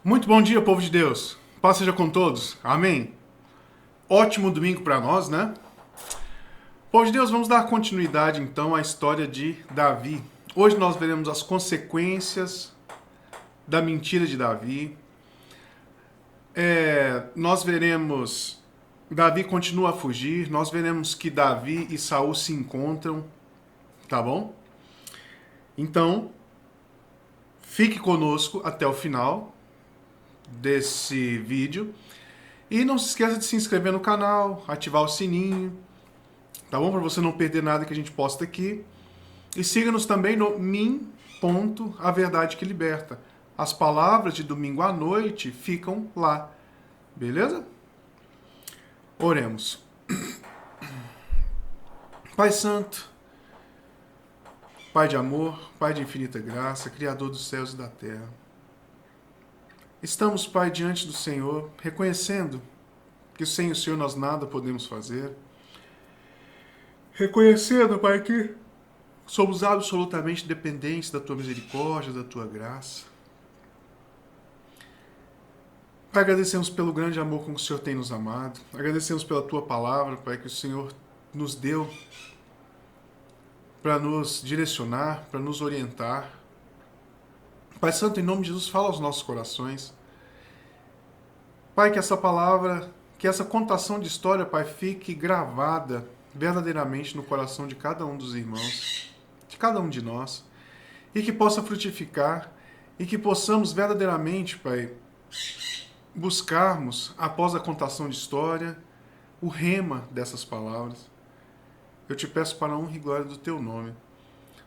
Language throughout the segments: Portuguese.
Muito bom dia, povo de Deus. Paz seja com todos. Amém. Ótimo domingo para nós, né? Povo de Deus, vamos dar continuidade então à história de Davi. Hoje nós veremos as consequências da mentira de Davi. Nós veremos Davi continua a fugir. Nós veremos que Davi e Saul se encontram, tá bom? Então, fique conosco até o final desse vídeo. E não se esqueça de se inscrever no canal, ativar o sininho, tá bom? Para você não perder nada que a gente posta aqui. E siga-nos também no A Verdade que Liberta. As palavras de domingo à noite ficam lá. Beleza? Oremos. Pai Santo, Pai de amor, Pai de infinita graça, Criador dos céus e da terra. Estamos, Pai, diante do Senhor, reconhecendo que sem o Senhor nós nada podemos fazer. Reconhecendo, Pai, que somos absolutamente dependentes da Tua misericórdia, da Tua graça. Pai, agradecemos pelo grande amor com que o Senhor tem nos amado. Agradecemos pela Tua palavra, Pai, que o Senhor nos deu para nos direcionar, para nos orientar. Pai Santo, em nome de Jesus, fala aos nossos corações. Pai, que essa palavra, que essa contação de história, Pai, fique gravada verdadeiramente no coração de cada um dos irmãos, de cada um de nós, e que possa frutificar, e que possamos verdadeiramente, Pai, buscarmos, após a contação de história, o rema dessas palavras. Eu te peço para a honra e glória do Teu nome.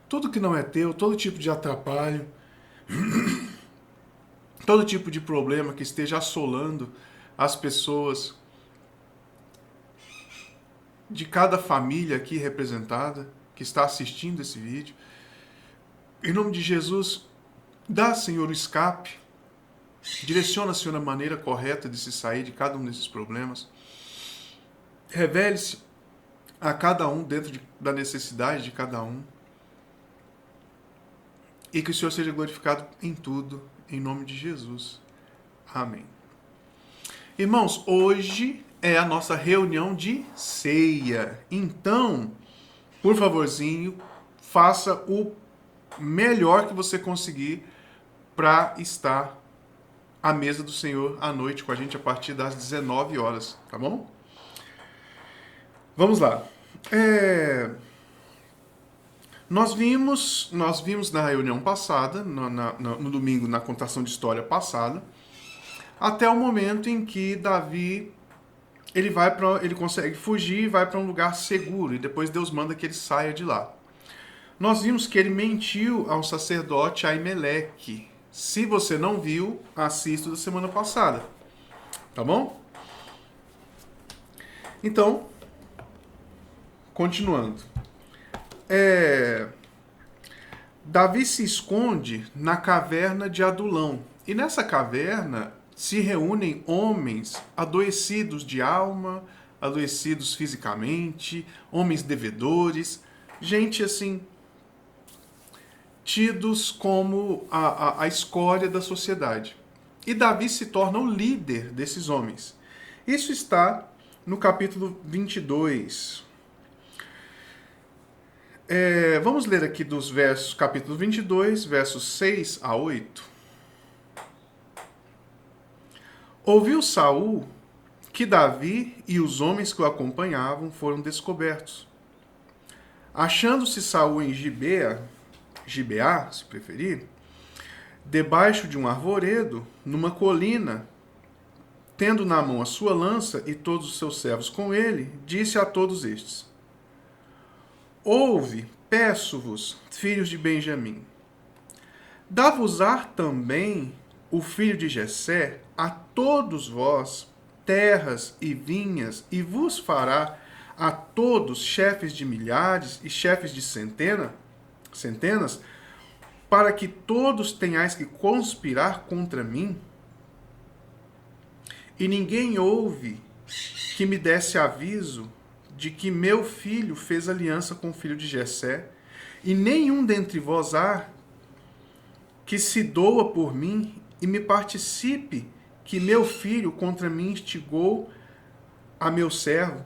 Tudo que não é Teu, todo tipo de atrapalho, todo tipo de problema que esteja assolando as pessoas de cada família aqui representada, que está assistindo esse vídeo, em nome de Jesus, dá, Senhor, o escape, direciona, Senhor, a maneira correta de se sair de cada um desses problemas, revele-se a cada um dentro da necessidade de cada um, e que o Senhor seja glorificado em tudo, em nome de Jesus. Amém. Irmãos, hoje é a nossa reunião de ceia. Então, por favorzinho, faça o melhor que você conseguir para estar à mesa do Senhor à noite com a gente a partir das 19 horas, tá bom? Vamos lá. Nós vimos na reunião passada, no domingo, na contação de história passada, até o momento em que Davi ele consegue fugir e vai para um lugar seguro, e depois Deus manda que ele saia de lá. Nós vimos que ele mentiu ao sacerdote Aimeleque. Se você não viu, assista da semana passada, tá bom? Então, continuando. Davi se esconde na caverna de Adulão. E nessa caverna se reúnem homens adoecidos de alma, adoecidos fisicamente, homens devedores, gente assim, tidos como a escória da sociedade. E Davi se torna o líder desses homens. Isso está no capítulo 22. Vamos ler aqui dos versos, capítulo 22, versos 6 a 8. Ouviu Saul que Davi e os homens que o acompanhavam foram descobertos. Achando-se Saul em Gibeá, se preferir, debaixo de um arvoredo, numa colina, tendo na mão a sua lança e todos os seus servos com ele, disse a todos estes: Ouve, peço-vos, filhos de Benjamim, dá-vos-á também o filho de Jessé a todos vós terras e vinhas, e vos fará a todos chefes de milhares e chefes de centenas, para que todos tenhais que conspirar contra mim? E ninguém houve que me desse aviso de que meu filho fez aliança com o filho de Jessé, e nenhum dentre vós há que se doa por mim e me participe que meu filho contra mim instigou a meu servo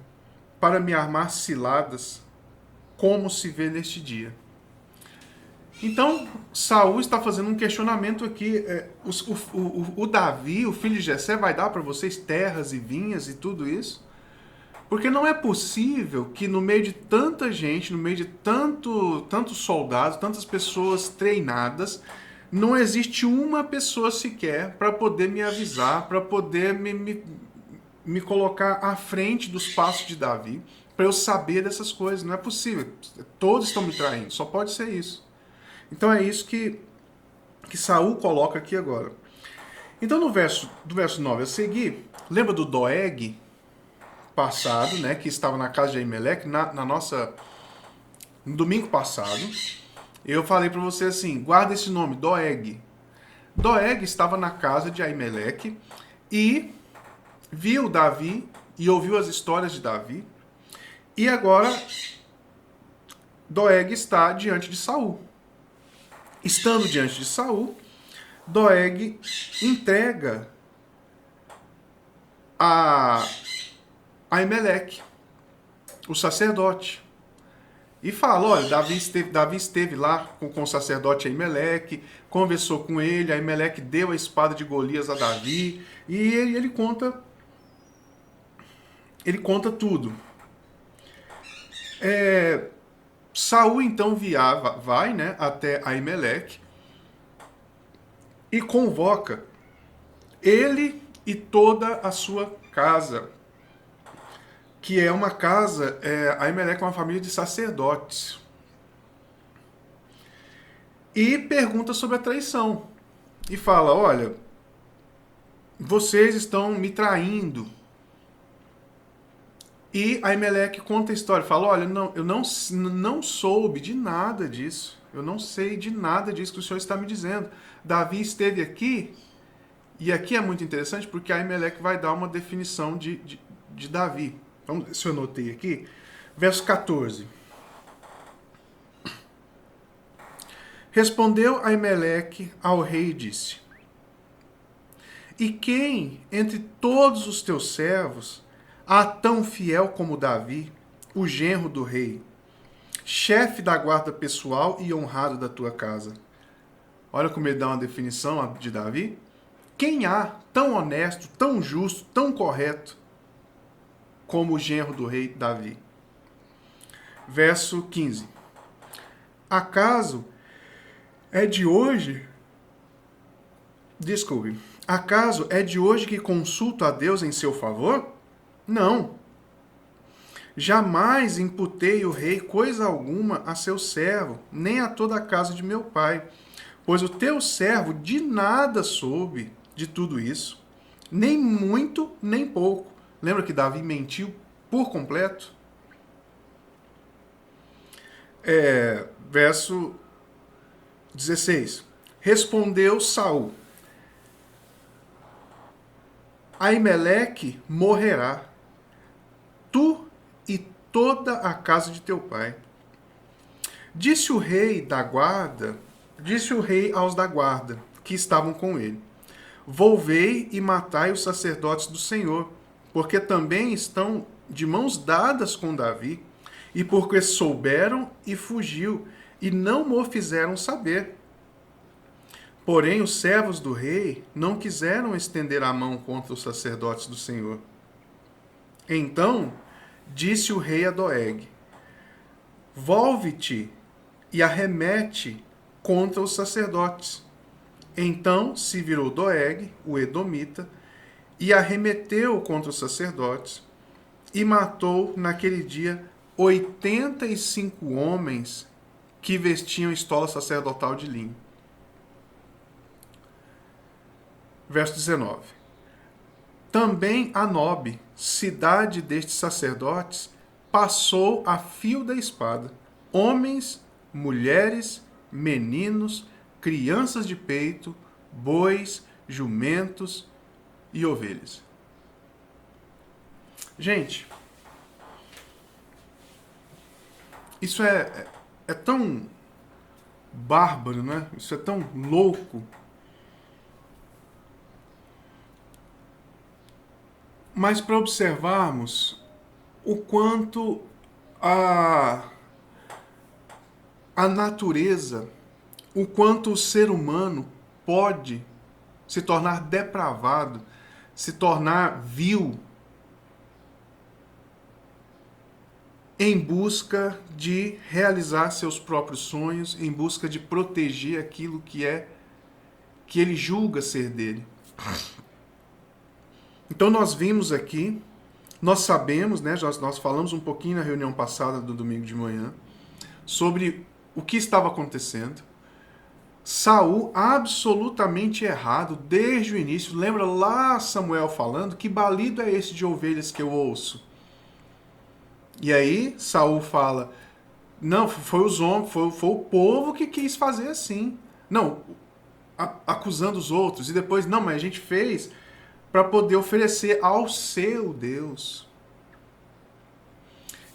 para me armar ciladas, como se vê neste dia. Então, Saul está fazendo um questionamento aqui. O Davi, o filho de Jessé, vai dar para vocês terras e vinhas e tudo isso? Porque não é possível que no meio de tanta gente, no meio de tantos soldados, tantas pessoas treinadas, não existe uma pessoa sequer para poder me avisar, para poder me colocar à frente dos passos de Davi, para eu saber dessas coisas. Não é possível. Todos estão me traindo. Só pode ser isso. Então é isso que Saul coloca aqui agora. Então do verso 9 a seguir, lembra do Doeg passado, né, que estava na casa de Aimeleque, no domingo passado, eu falei para você assim, guarda esse nome, Doeg. Doeg estava na casa de Aimeleque e viu Davi e ouviu as histórias de Davi. E agora Doeg está diante de Saul. Estando diante de Saul, Doeg entrega a Aimeleque, o sacerdote, e fala, olha, Davi esteve lá com o sacerdote Aimeleque, conversou com ele, Aimeleque deu a espada de Golias a Davi, e ele conta tudo. Saul então vai, né, até Aimeleque e convoca ele e toda a sua casa, que é uma casa, Aimeleque é uma família de sacerdotes. E pergunta sobre a traição. E fala, olha, vocês estão me traindo. E Aimeleque conta a história, fala, olha, eu não soube de nada disso. Eu não sei de nada disso que o senhor está me dizendo. Davi esteve aqui, e aqui é muito interessante porque Aimeleque vai dar uma definição de Davi. Vamos ver se eu anotei aqui. Verso 14. Respondeu Aimeleque ao rei e disse, e quem entre todos os teus servos há tão fiel como Davi, o genro do rei, chefe da guarda pessoal e honrado da tua casa? Olha como ele dá uma definição de Davi. Quem há tão honesto, tão justo, tão correto como o genro do rei Davi? Verso 15. Acaso é de hoje... Desculpe. Acaso é de hoje que consulto a Deus em seu favor? Não. Jamais imputei o rei coisa alguma a seu servo, nem a toda a casa de meu pai. Pois o teu servo de nada soube de tudo isso, nem muito, nem pouco. Lembra que Davi mentiu por completo? Verso 16. Respondeu Saul, Aimeleque morrerá, tu e toda a casa de teu pai. Disse o rei aos da guarda, que estavam com ele, volvei e matai os sacerdotes do Senhor, porque também estão de mãos dadas com Davi, e porque souberam e fugiu, e não mo fizeram saber. Porém, os servos do rei não quiseram estender a mão contra os sacerdotes do Senhor. Então disse o rei a Doeg, volve-te e arremete contra os sacerdotes. Então se virou Doeg, o edomita, e arremeteu contra os sacerdotes, e matou naquele dia 85 homens que vestiam estola sacerdotal de linho. Verso 19. Também a Nobe, cidade destes sacerdotes, passou a fio da espada, homens, mulheres, meninos, crianças de peito, bois, jumentos e ovelhas. Gente, isso é tão bárbaro, né? Isso é tão louco. Mas para observarmos o quanto a, a natureza, o quanto o ser humano pode se tornar depravado, se tornar vil, em busca de realizar seus próprios sonhos, em busca de proteger aquilo que ele julga ser dele. Então nós vimos aqui, nós sabemos, né, nós falamos um pouquinho na reunião passada do domingo de manhã, sobre o que estava acontecendo. Saul absolutamente errado desde o início. Lembra lá Samuel falando, que balido é esse de ovelhas que eu ouço? E aí Saul fala, não, foi os homens, foi o povo que quis fazer assim. Não, acusando os outros. E depois, não, mas a gente fez para poder oferecer ao seu Deus.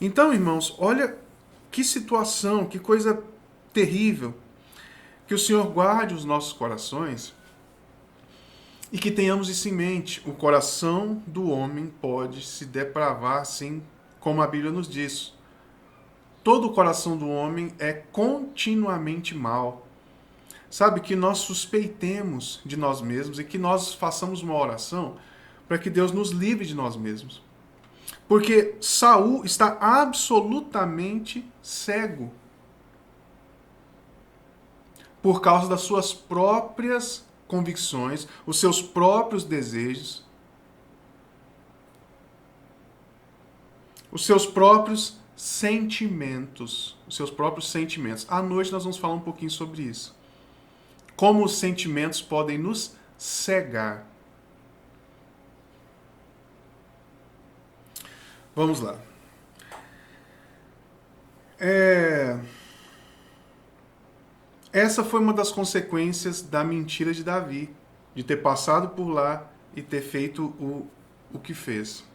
Então, irmãos, olha que situação, que coisa terrível. Que o Senhor guarde os nossos corações e que tenhamos isso em mente. O coração do homem pode se depravar, assim como a Bíblia nos diz. Todo o coração do homem é continuamente mal. Sabe, que nós suspeitemos de nós mesmos e que nós façamos uma oração para que Deus nos livre de nós mesmos. Porque Saul está absolutamente cego por causa das suas próprias convicções, os seus próprios desejos, os seus próprios sentimentos. Os seus próprios sentimentos. À noite nós vamos falar um pouquinho sobre isso. Como os sentimentos podem nos cegar. Vamos lá. Essa foi uma das consequências da mentira de Davi, de ter passado por lá e ter feito o que fez.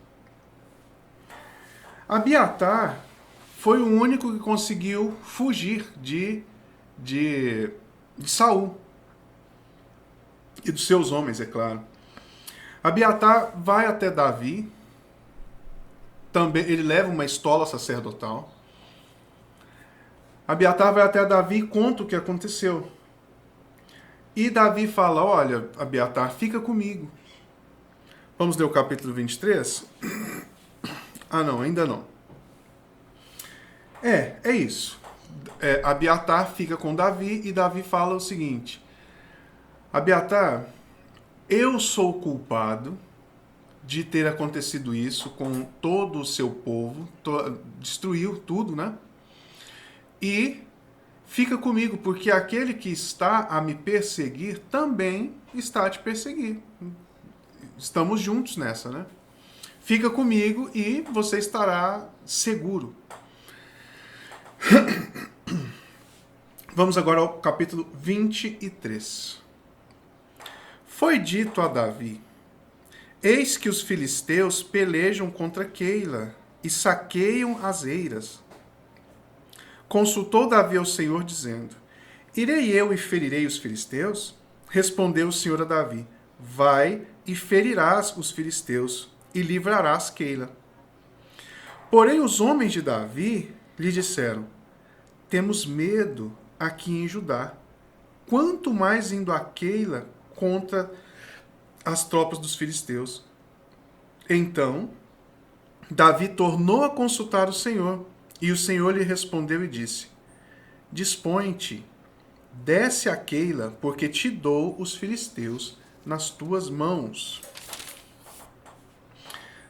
Abiatar foi o único que conseguiu fugir de Saul e dos seus homens, é claro. Abiatar vai até Davi, também ele leva uma estola sacerdotal. Abiatar vai até Davi e conta o que aconteceu. E Davi fala, olha, Abiatar, fica comigo. Vamos ler o capítulo 23? Ah, não, ainda não. É isso. Abiatar fica com Davi e Davi fala o seguinte, Abiatar, eu sou culpado de ter acontecido isso com todo o seu povo, destruiu tudo, né? E fica comigo, porque aquele que está a me perseguir também está a te perseguir. Estamos juntos nessa, né? Fica comigo e você estará seguro. Vamos agora ao capítulo 23. Foi dito a Davi, eis que os filisteus pelejam contra Keila e saqueiam as eiras. Consultou Davi ao Senhor, dizendo, irei eu e ferirei os filisteus? Respondeu o Senhor a Davi, vai e ferirás os filisteus e livrarás Keila. Porém os homens de Davi lhe disseram, temos medo aqui em Judá, quanto mais indo a Keila contra as tropas dos filisteus. Então Davi tornou a consultar o Senhor, e o Senhor lhe respondeu e disse, dispõe-te, desce a Keila, porque te dou os filisteus nas tuas mãos.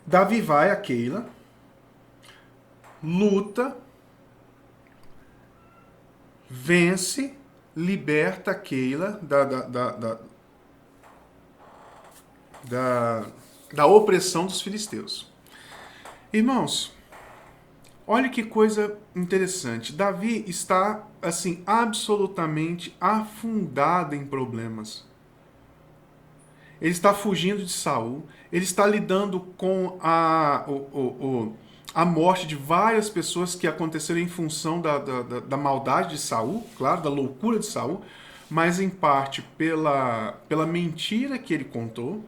Davi vai a Keila, luta, vence, liberta Keila da opressão dos filisteus. Irmãos, olha que coisa interessante. Davi está, assim, absolutamente afundado em problemas. Ele está fugindo de Saul. Ele está lidando com a morte de várias pessoas que aconteceram em função da maldade de Saul, claro, da loucura de Saul, mas em parte pela mentira que ele contou.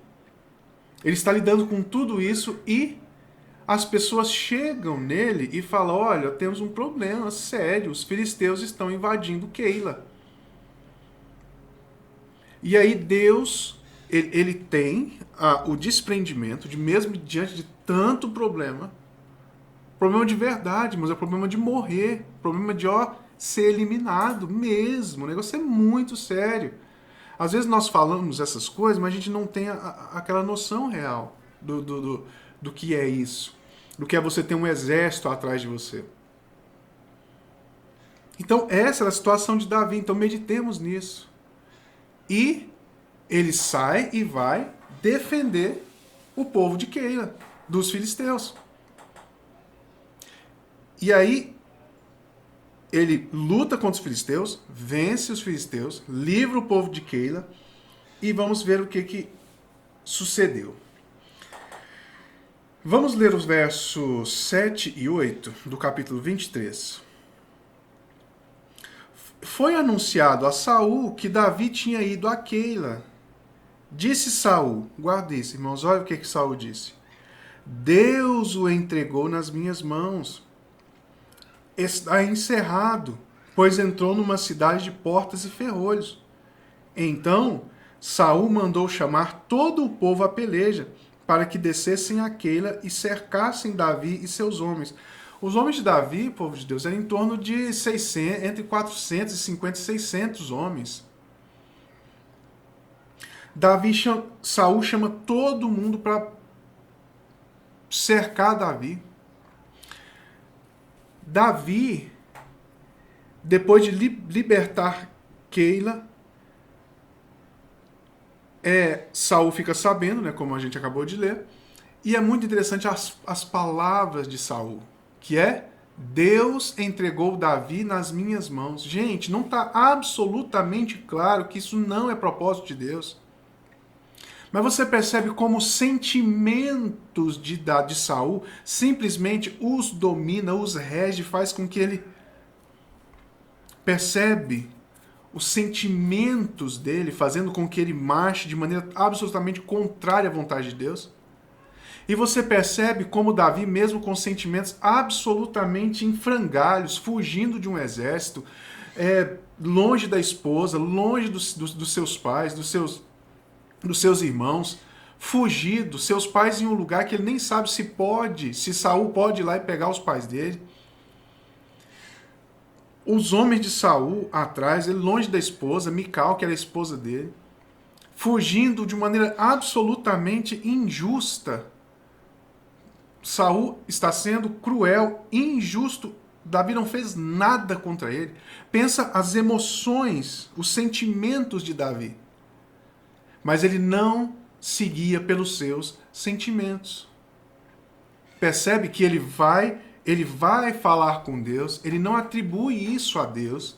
Ele está lidando com tudo isso e as pessoas chegam nele e falam: olha, temos um problema sério, os filisteus estão invadindo Keila. E aí Deus, ele tem o desprendimento de, mesmo diante de tanto problema de verdade, mas é problema de morrer, problema de ser eliminado mesmo. O negócio é muito sério. Às vezes nós falamos essas coisas, mas a gente não tem aquela noção real do que é isso. Do que é você ter um exército atrás de você. Então, essa era a situação de Davi. Então, meditemos nisso. E ele sai e vai defender o povo de Keila, dos filisteus. E aí, ele luta contra os filisteus, vence os filisteus, livra o povo de Keila, e vamos ver o que sucedeu. Vamos ler os versos 7 e 8 do capítulo 23. Foi anunciado a Saul que Davi tinha ido a Keila. Disse Saul, guarda isso, irmãos, olha o que Saul disse. Deus o entregou nas minhas mãos. Está encerrado, pois entrou numa cidade de portas e ferrolhos. Então Saul mandou chamar todo o povo à peleja, para que descessem a Keila e cercassem Davi e seus homens. Os homens de Davi, povo de Deus, eram em torno de 600, entre 450 e 600 homens. Saul chama todo mundo para cercar Davi. Davi, depois de libertar Keila, Saul fica sabendo, né, como a gente acabou de ler, e é muito interessante as palavras de Saul, que é: Deus entregou Davi nas minhas mãos. Gente, não está absolutamente claro que isso não é propósito de Deus. Mas você percebe como os sentimentos de Saul simplesmente os domina, os rege, faz com que ele percebe os sentimentos dele, fazendo com que ele marche de maneira absolutamente contrária à vontade de Deus. E você percebe como Davi, mesmo com sentimentos absolutamente em frangalhos, fugindo de um exército, longe da esposa, longe dos seus pais, dos seus irmãos, fugido, seus pais em um lugar que ele nem sabe se Saul pode ir lá e pegar os pais dele. Os homens de Saul atrás, ele longe da esposa, Mical, que era a esposa dele, fugindo de maneira absolutamente injusta. Saul está sendo cruel, injusto. Davi não fez nada contra ele. Pensa as emoções, os sentimentos de Davi. Mas ele não seguia pelos seus sentimentos. Percebe que ele vai falar com Deus, ele não atribui isso a Deus,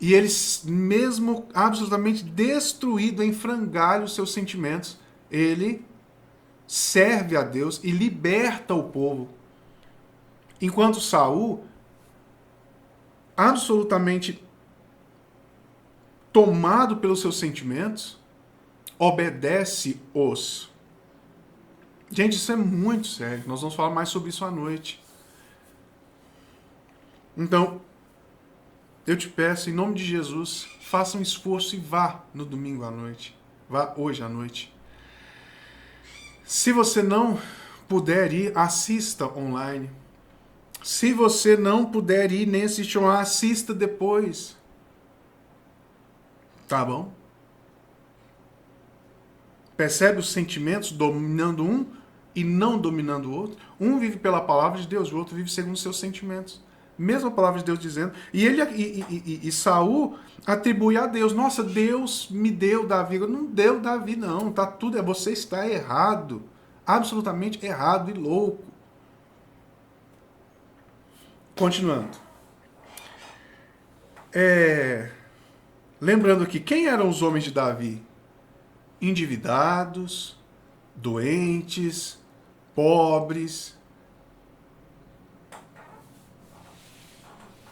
e ele, mesmo absolutamente destruído, em frangalho os seus sentimentos, ele serve a Deus e liberta o povo. Enquanto Saul, absolutamente tomado pelos seus sentimentos, obedece-os. Gente, isso é muito sério. Nós vamos falar mais sobre isso à noite. Então, eu te peço, em nome de Jesus, faça um esforço e vá no domingo à noite. Vá hoje à noite. Se você não puder ir, assista online. Se você não puder ir nem assistir online, assista depois. Tá bom? Percebe os sentimentos dominando um e não dominando o outro? Um vive pela palavra de Deus, o outro vive segundo os seus sentimentos. Mesma palavra de Deus dizendo. E Saul atribui a Deus. Nossa, Deus me deu Davi. Não deu Davi, não. Tá tudo, você está errado. Absolutamente errado e louco. Continuando. Lembrando aqui, quem eram os homens de Davi? Endividados, doentes, pobres.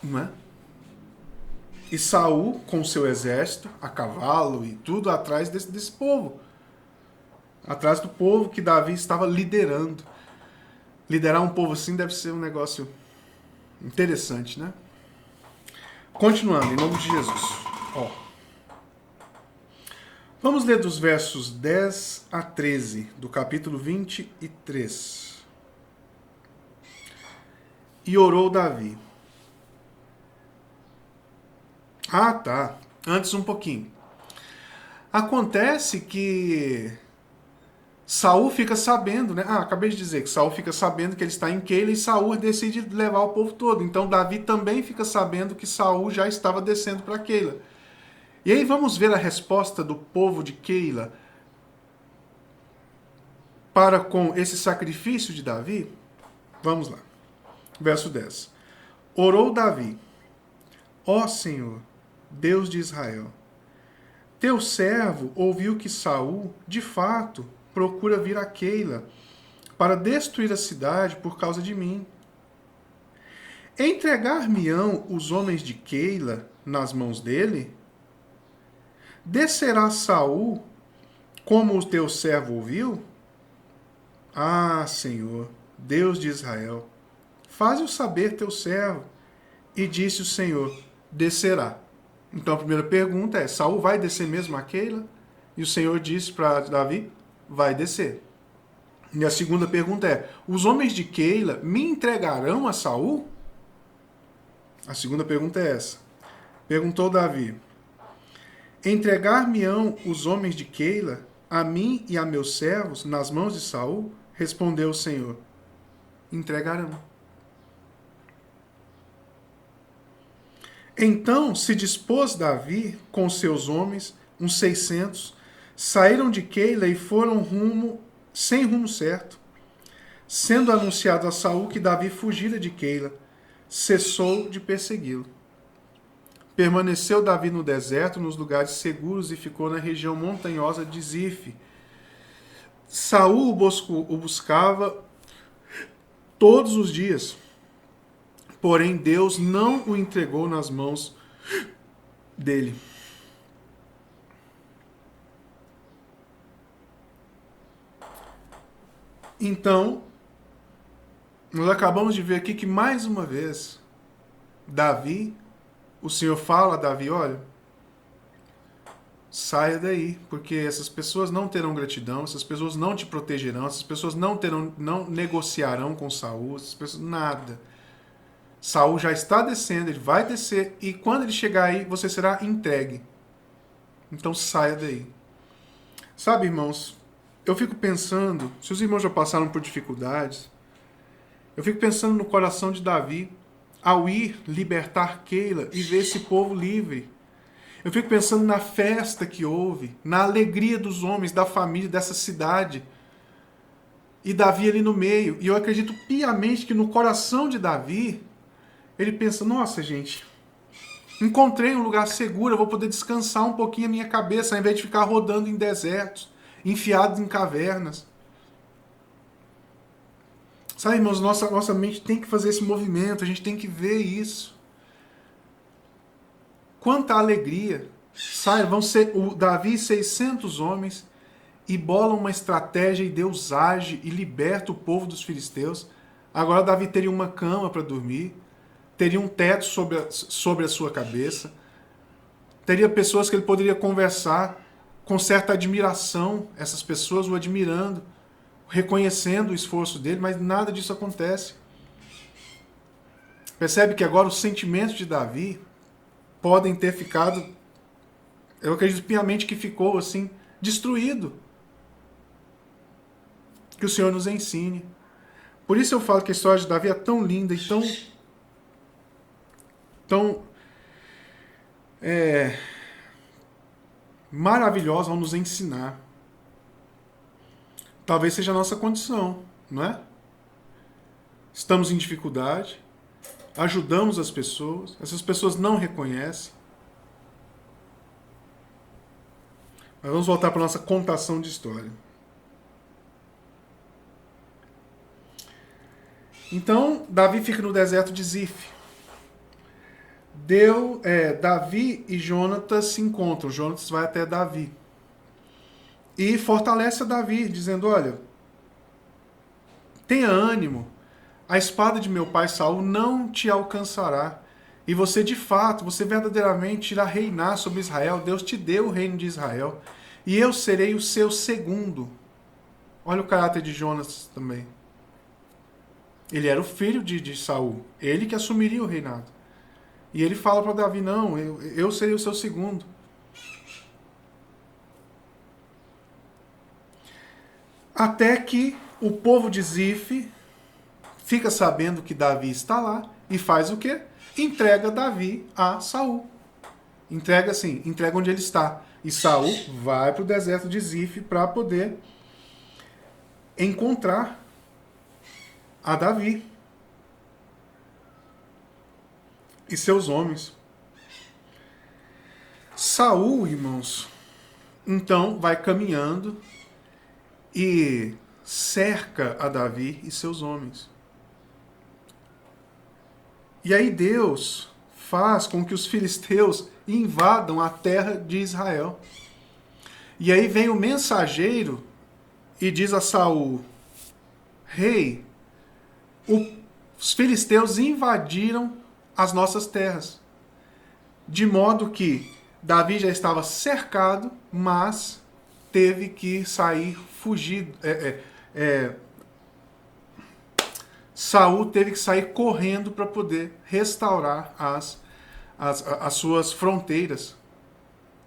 Não é? E Saul, com seu exército, a cavalo e tudo atrás desse povo. atrás do povo que Davi estava liderando. Liderar um povo assim deve ser um negócio interessante, né? Continuando, em nome de Jesus. Ó. Vamos ler dos versos 10 a 13 do capítulo 23. E orou Davi. Ah, tá. Antes um pouquinho. Acontece que Saul fica sabendo, né? Acabei de dizer que Saul fica sabendo que ele está em Keila e Saul decide levar o povo todo. Então Davi também fica sabendo que Saul já estava descendo para Keila. E aí vamos ver a resposta do povo de Keila para com esse sacrifício de Davi? Vamos lá. Verso 10. Orou Davi: Ó Senhor, Deus de Israel, teu servo ouviu que Saul, de fato, procura vir a Keila para destruir a cidade por causa de mim. Entregar-me-ão os homens de Keila nas mãos dele? Descerá Saul como o teu servo ouviu? Ah, Senhor, Deus de Israel, faze-o saber teu servo. E disse o Senhor: descerá. Então a primeira pergunta é: Saul vai descer mesmo a Keila? E o Senhor disse para Davi: vai descer. E a segunda pergunta é: os homens de Keila me entregarão a Saul? A segunda pergunta é essa. Perguntou Davi: entregar-me-ão os homens de Keila a mim e a meus servos nas mãos de Saul? Respondeu o Senhor: entregarão. Então se dispôs Davi com seus homens, uns 600, saíram de Keila e foram sem rumo certo. Sendo anunciado a Saul que Davi fugira de Keila, cessou de persegui-lo. Permaneceu Davi no deserto, nos lugares seguros, e ficou na região montanhosa de Zife. Saul o buscava todos os dias, porém Deus não o entregou nas mãos dele. Então, nós acabamos de ver aqui que mais uma vez, Davi, o Senhor fala a Davi: olha, saia daí, porque essas pessoas não terão gratidão, essas pessoas não te protegerão, essas pessoas não negociarão com Saul, essas pessoas, nada. Saul já está descendo, ele vai descer, e quando ele chegar aí, você será entregue. Então saia daí. Sabe, irmãos, eu fico pensando, se os irmãos já passaram por dificuldades, eu fico pensando no coração de Davi, ao ir libertar Keila e ver esse povo livre. Eu fico pensando na festa que houve, na alegria dos homens, da família, dessa cidade. E Davi ali no meio. E eu acredito piamente que no coração de Davi, ele pensa: nossa, gente, encontrei um lugar seguro, eu vou poder descansar um pouquinho a minha cabeça, ao invés de ficar rodando em desertos, enfiados em cavernas. Sabe, irmãos, nossa mente tem que fazer esse movimento, a gente tem que ver isso. Quanta alegria. Sabe, vão ser o Davi e 600 homens e bolam uma estratégia e Deus age e liberta o povo dos filisteus. Agora Davi teria uma cama para dormir, teria um teto sobre a sua cabeça, teria pessoas que ele poderia conversar com certa admiração, essas pessoas o admirando, reconhecendo o esforço dele, mas nada disso acontece. Percebe que agora os sentimentos de Davi podem ter ficado, eu acredito piamente que ficou assim, destruído. Que o Senhor nos ensine. Por isso eu falo que a história de Davi é tão linda e tão maravilhosa ao nos ensinar. Talvez seja a nossa condição, não é? Estamos em dificuldade, ajudamos as pessoas, essas pessoas não reconhecem. Mas vamos voltar para a nossa contação de história. Então, Davi fica no deserto de Zif. Davi e Jonatas se encontram. Jonatas vai até Davi. e fortalece a Davi, dizendo: olha, tenha ânimo, a espada de meu pai Saul não te alcançará. E você, de fato, você verdadeiramente irá reinar sobre Israel. Deus te deu o reino de Israel. E eu serei o seu segundo. Olha o caráter de Jonas também. Ele era o filho de Saul. Ele que assumiria o reinado. E ele fala para Davi: não, eu serei o seu segundo. Até que o povo de Zif fica sabendo que Davi está lá e faz o quê? Entrega Davi a Saul. Entrega assim, entrega onde ele está. E Saul vai para o deserto de Zif para poder encontrar a Davi e seus homens. Saul, irmãos, então vai caminhando e cerca a Davi e seus homens. E aí Deus faz com que os filisteus invadam a terra de Israel. E aí vem o mensageiro e diz a Saul: rei, os filisteus invadiram as nossas terras. De modo que Davi já estava cercado, mas teve que sair fugido. Saul teve que sair correndo para poder restaurar as suas fronteiras.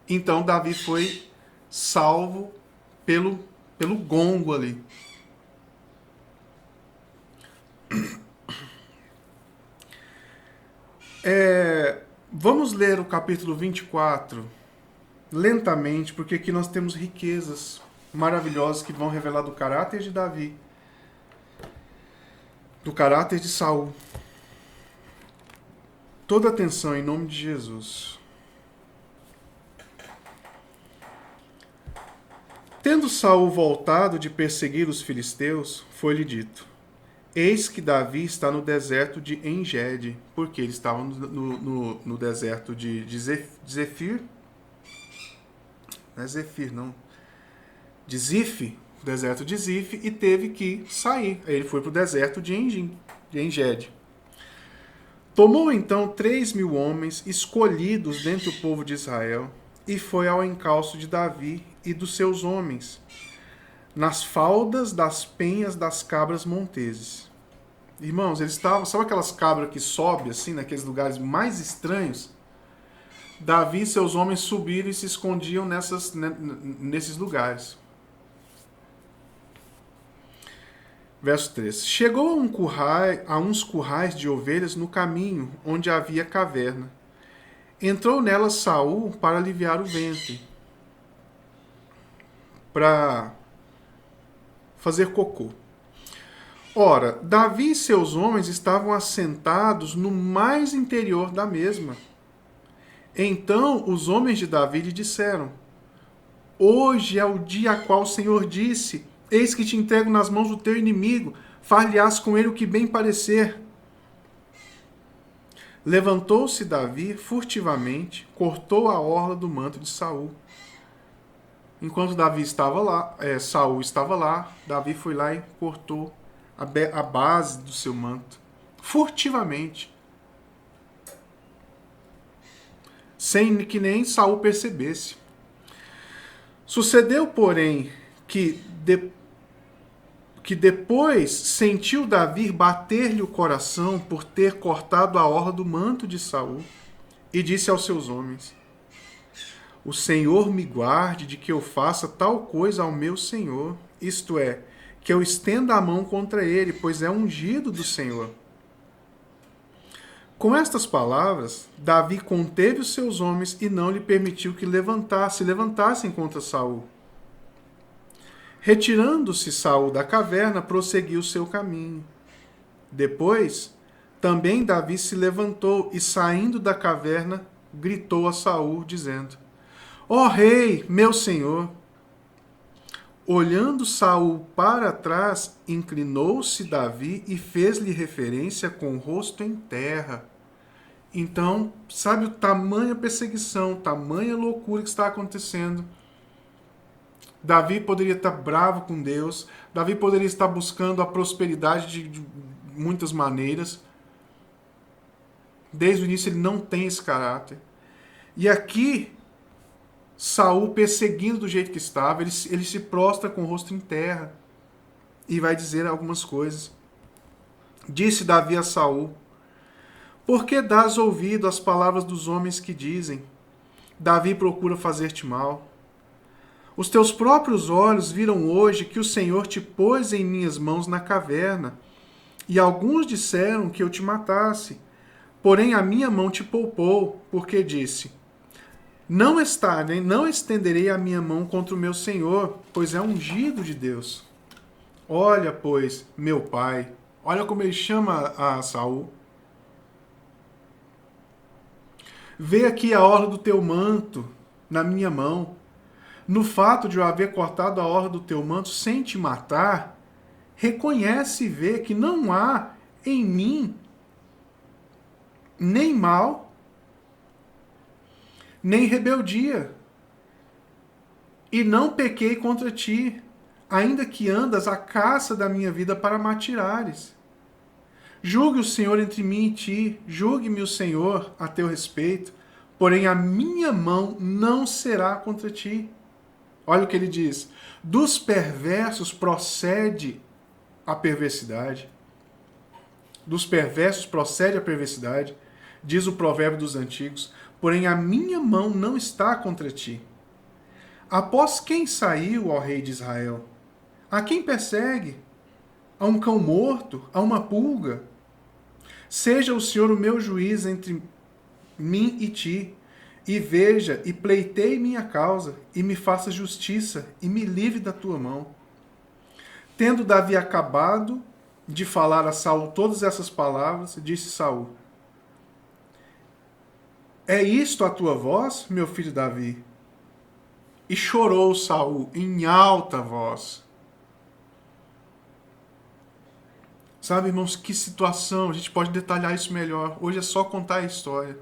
Então Davi foi salvo pelo gongo ali. Vamos ler o capítulo 24 lentamente, porque aqui nós temos riquezas maravilhosas que vão revelar do caráter de Davi, do caráter de Saul. Toda atenção em nome de Jesus. Tendo Saul voltado de perseguir os filisteus, foi-lhe dito: eis que Davi está no deserto de Engede, porque eles estavam no deserto de Zefir. Não é Zefir, não. De Zif, o deserto de Zif, e teve que sair. Aí ele foi para o deserto de Engede. Tomou então 3.000 homens escolhidos dentre o povo de Israel e foi ao encalço de Davi e dos seus homens, nas faldas das penhas das cabras monteses. Irmãos, eles estavam, sabe aquelas cabras que sobem assim, naqueles lugares mais estranhos? Davi e seus homens subiram e se escondiam nesses lugares. Verso 3. Chegou a uns currais de ovelhas no caminho, onde havia caverna. Entrou nela Saul para aliviar o ventre, para fazer cocô. Ora, Davi e seus homens estavam assentados no mais interior da mesma. Então os homens de Davi lhe disseram: hoje é o dia a qual o Senhor disse: eis que te entrego nas mãos do teu inimigo, far-lhe-ás com ele o que bem parecer. Levantou-se Davi furtivamente, cortou a orla do manto de Saul. Enquanto Davi estava lá, Saul estava lá, Davi foi lá e cortou a base do seu manto, furtivamente, sem que nem Saul percebesse. Sucedeu, porém, que depois sentiu Davi bater-lhe o coração por ter cortado a orla do manto de Saul, e disse aos seus homens: o Senhor me guarde de que eu faça tal coisa ao meu Senhor, isto é, que eu estenda a mão contra ele, pois é ungido do Senhor. Com estas palavras, Davi conteve os seus homens e não lhe permitiu que levantassem contra Saul. Retirando-se Saul da caverna, prosseguiu seu caminho. Depois, também Davi se levantou e, saindo da caverna, gritou a Saul, dizendo: ó rei, meu senhor! Olhando Saul para trás, inclinou-se Davi e fez-lhe referência com o rosto em terra. Então, sabe o tamanha perseguição, tamanha loucura que está acontecendo? Davi poderia estar bravo com Deus. Davi poderia estar buscando a prosperidade de muitas maneiras. Desde o início ele não tem esse caráter. E aqui, Saul perseguindo do jeito que estava, ele se prostra com o rosto em terra e vai dizer algumas coisas. Disse Davi a Saul: por que dás ouvido às palavras dos homens que dizem: Davi procura fazer-te mal? Os teus próprios olhos viram hoje que o Senhor te pôs em minhas mãos na caverna, e alguns disseram que eu te matasse. Porém a minha mão te poupou, porque disse: não estenderei a minha mão contra o meu Senhor, pois é ungido de Deus. Olha, pois, meu pai. Olha como ele chama a Saul. Vê aqui a orla do teu manto na minha mão. No fato de eu haver cortado a orla do teu manto sem te matar, reconhece e vê que não há em mim nem mal, nem rebeldia. E não pequei contra ti, ainda que andas à caça da minha vida para me atirares. Julgue o Senhor entre mim e ti, julgue-me o Senhor a teu respeito, porém a minha mão não será contra ti. Olha o que ele diz: dos perversos procede a perversidade. Dos perversos procede a perversidade, diz o provérbio dos antigos, porém a minha mão não está contra ti. Após quem saiu, ó rei de Israel? A quem persegue? A um cão morto? A uma pulga? Seja o Senhor o meu juiz entre mim e ti, e veja, e pleiteie minha causa, e me faça justiça, e me livre da tua mão. Tendo Davi acabado de falar a Saul todas essas palavras, disse Saul: é isto a tua voz, meu filho Davi? E chorou Saul em alta voz. Sabe, irmãos, que situação. A gente pode detalhar isso melhor. Hoje é só contar a história.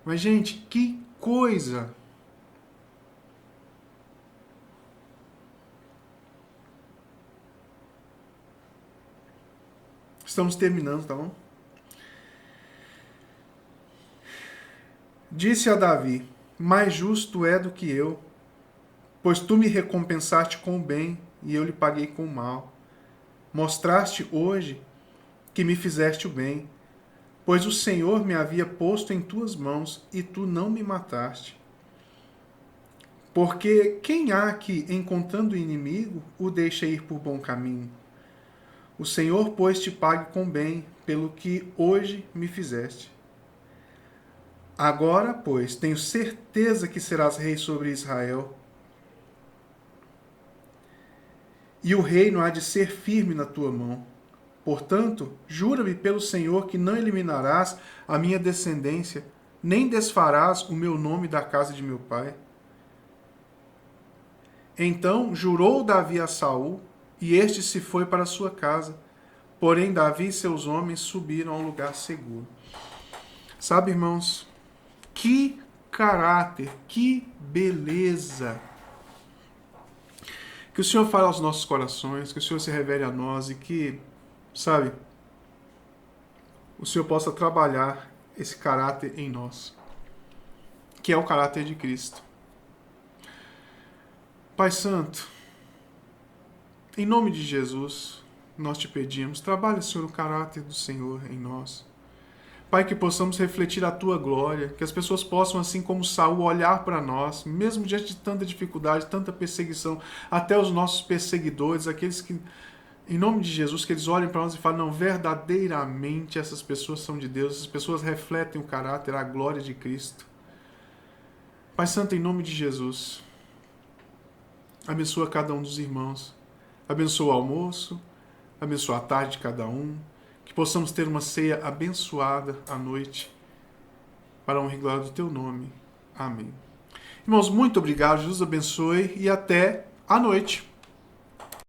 Mas, gente, que coisa. Estamos terminando, tá bom? Disse a Davi: mais justo é do que eu, pois tu me recompensaste com o bem e eu lhe paguei com o mal. Mostraste hoje que me fizeste o bem, pois o Senhor me havia posto em tuas mãos e tu não me mataste. Porque quem há que, encontrando o inimigo, o deixa ir por bom caminho? O Senhor, pois, te pague com bem pelo que hoje me fizeste. Agora, pois, tenho certeza que serás rei sobre Israel, e o reino há de ser firme na tua mão. Portanto, jura-me pelo Senhor que não eliminarás a minha descendência, nem desfarás o meu nome da casa de meu pai. Então jurou Davi a Saul, e este se foi para sua casa. Porém, Davi e seus homens subiram a um lugar seguro. Sabe, irmãos, que caráter, que beleza. Que o Senhor fale aos nossos corações, que o Senhor se revele a nós e que, sabe, o Senhor possa trabalhar esse caráter em nós, que é o caráter de Cristo. Pai Santo, em nome de Jesus, nós te pedimos, trabalhe, Senhor, o caráter do Senhor em nós. Pai, que possamos refletir a Tua glória, que as pessoas possam, assim como Saul, olhar para nós, mesmo diante de tanta dificuldade, tanta perseguição, até os nossos perseguidores, aqueles que, em nome de Jesus, que eles olhem para nós e falem: não, verdadeiramente essas pessoas são de Deus, essas pessoas refletem o caráter, a glória de Cristo. Pai Santo, em nome de Jesus, abençoa cada um dos irmãos, abençoa o almoço, abençoa a tarde de cada um, que possamos ter uma ceia abençoada à noite, para a honra e glória do Teu nome. Amém. Irmãos, muito obrigado, Jesus abençoe e até à noite.